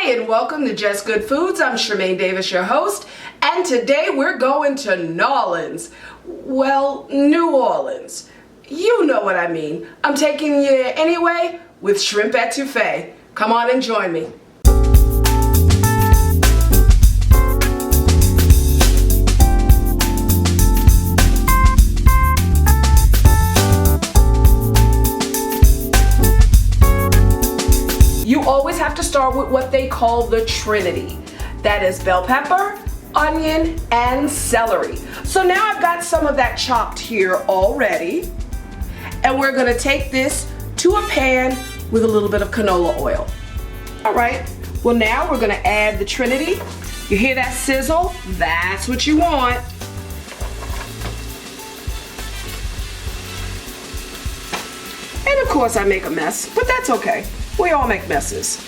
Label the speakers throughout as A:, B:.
A: Hi and welcome to Just Good Foods. I'm Charmaine Davis, your host, and today we're going to Nolans. Well, New Orleans. You know what I mean. I'm taking you anyway with shrimp etouffee. Come on and join me. You always have to start with what they call the trinity. That is bell pepper, onion, and celery. So now I've got some of that chopped here already. And we're gonna take this to a pan with a little bit of canola oil. All right, well now we're gonna add the trinity. You hear that sizzle? That's what you want. And of course I make a mess, but that's okay. We all make messes.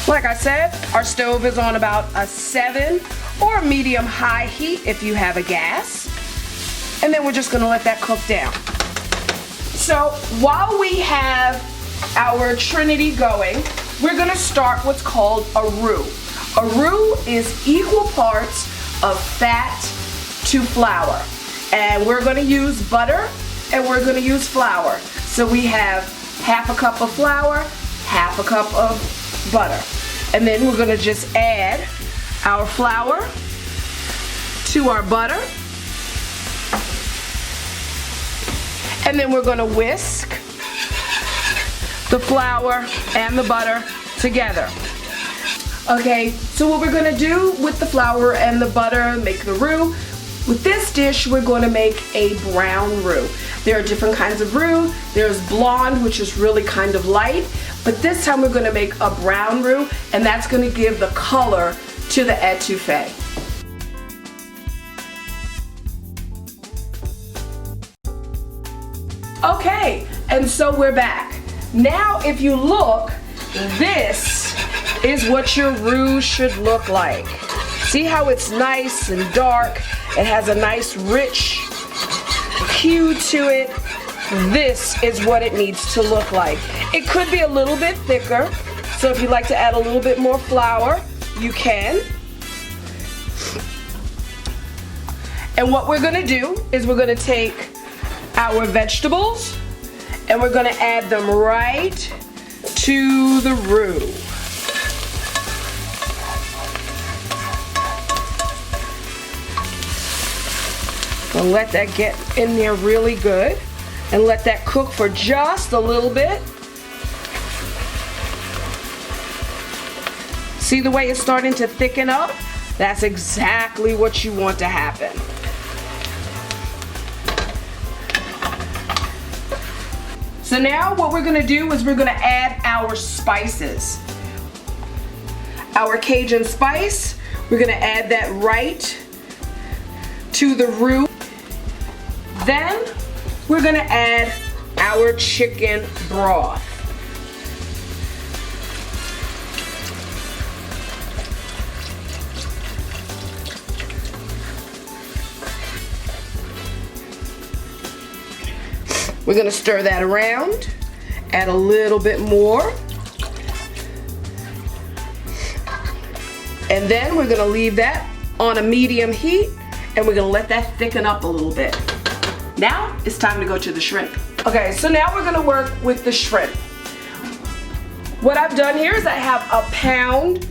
A: Like I said, our stove is on about a 7 or medium-high heat if you have a gas. And then we're just gonna let that cook down. So while we have our trinity going, we're gonna start what's called a roux. A roux is equal parts of fat to flour, and we're going to use butter and we're going to use flour. So we have half a cup of flour, half a cup of butter, and then we're going to just add our flour to our butter, and then we're going to whisk the flour and the butter together. Okay, so what we're gonna do with the flour and the butter, make the roux. With this dish, we're gonna make a brown roux. There are different kinds of roux. There's blonde, which is really kind of light, but this time we're gonna make a brown roux, and that's gonna give the color to the etouffee. Okay, and so we're back. Now, if you look, this is what your roux should look like. See how it's nice and dark? It has a nice rich hue to it. This is what it needs to look like. It could be a little bit thicker, so if you'd like to add a little bit more flour, you can. And what we're gonna do is we're gonna take our vegetables and we're gonna add them right to the roux. And let that get in there really good and let that cook for just a little bit. See the way it's starting to thicken up? That's exactly what you want to happen. So now what we're gonna do is we're gonna add our spices. Our Cajun spice, we're gonna add that right to the roux. Then we're gonna add our chicken broth. We're gonna stir that around, add a little bit more, and then we're gonna leave that on a medium heat, and we're gonna let that thicken up a little bit. Now it's time to go to the shrimp. Okay, so now we're gonna work with the shrimp. What I've done here is I have a pound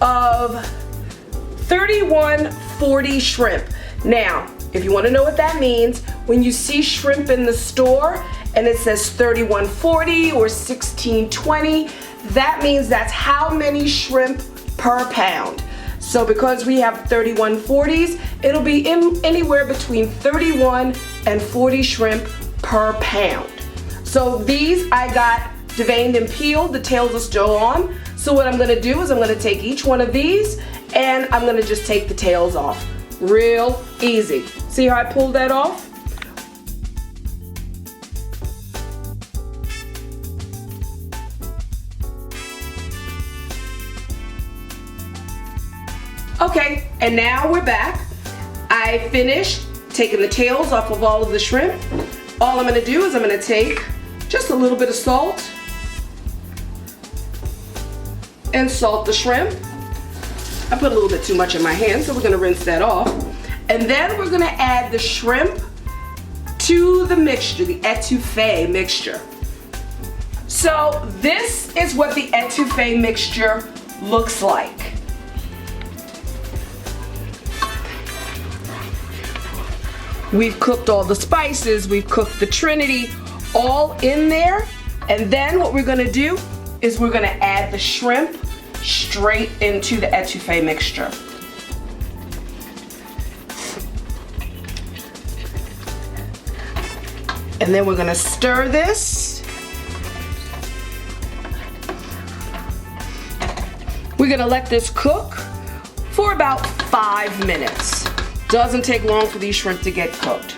A: of 3140 shrimp. Now, if you wanna know what that means, when you see shrimp in the store and it says 3140 or 1620, that means that's how many shrimp per pound. So because we have 3140s, it'll be anywhere between 31 and 40 shrimp per pound. So these I got deveined and peeled, the tails are still on. So what I'm gonna do is I'm gonna take each one of these and I'm gonna just take the tails off. Real easy. See how I pulled that off? Okay, and now we're back. I finished taking the tails off of all of the shrimp. All I'm gonna do is I'm gonna take just a little bit of salt and salt the shrimp. I put a little bit too much in my hand, so we're gonna rinse that off. And then we're gonna add the shrimp to the mixture, the etouffee mixture. So this is what the etouffee mixture looks like. We've cooked all the spices, we've cooked the trinity, all in there. And then what we're gonna do is we're gonna add the shrimp straight into the etouffee mixture. And then we're gonna stir this. We're gonna let this cook for about 5 minutes. Doesn't take long for these shrimp to get cooked.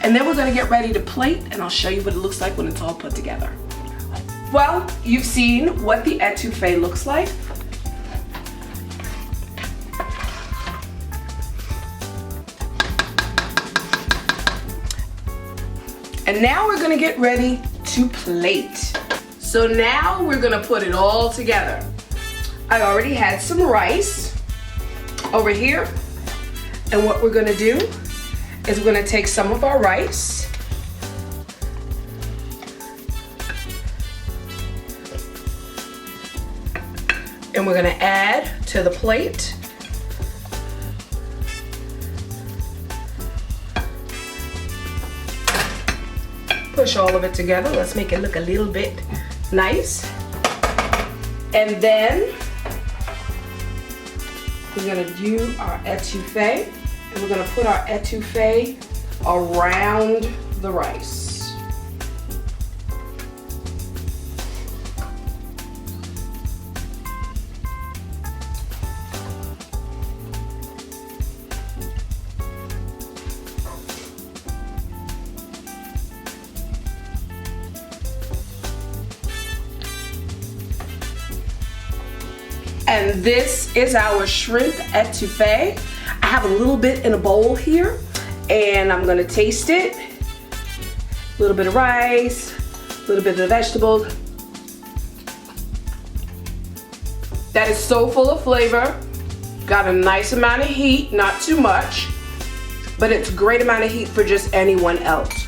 A: And then we're gonna get ready to plate, and I'll show you what it looks like when it's all put together. Well, you've seen what the etouffee looks like. And now we're gonna get ready to plate. So now we're gonna put it all together. I already had some rice over here. And what we're gonna do is we're gonna take some of our rice and we're gonna add to the plate. Push all of it together. Let's make it look a little bit nice. And then we're gonna do our etouffee, and we're gonna put our etouffee around the rice. And this is our shrimp etouffee. I have a little bit in a bowl here, and I'm gonna taste it. A little bit of rice, a little bit of the vegetables. That is so full of flavor. Got a nice amount of heat, not too much, but it's a great amount of heat for just anyone else.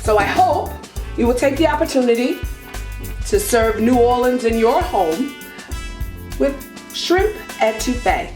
A: So I hope you will take the opportunity to serve New Orleans in your home with shrimp etouffee.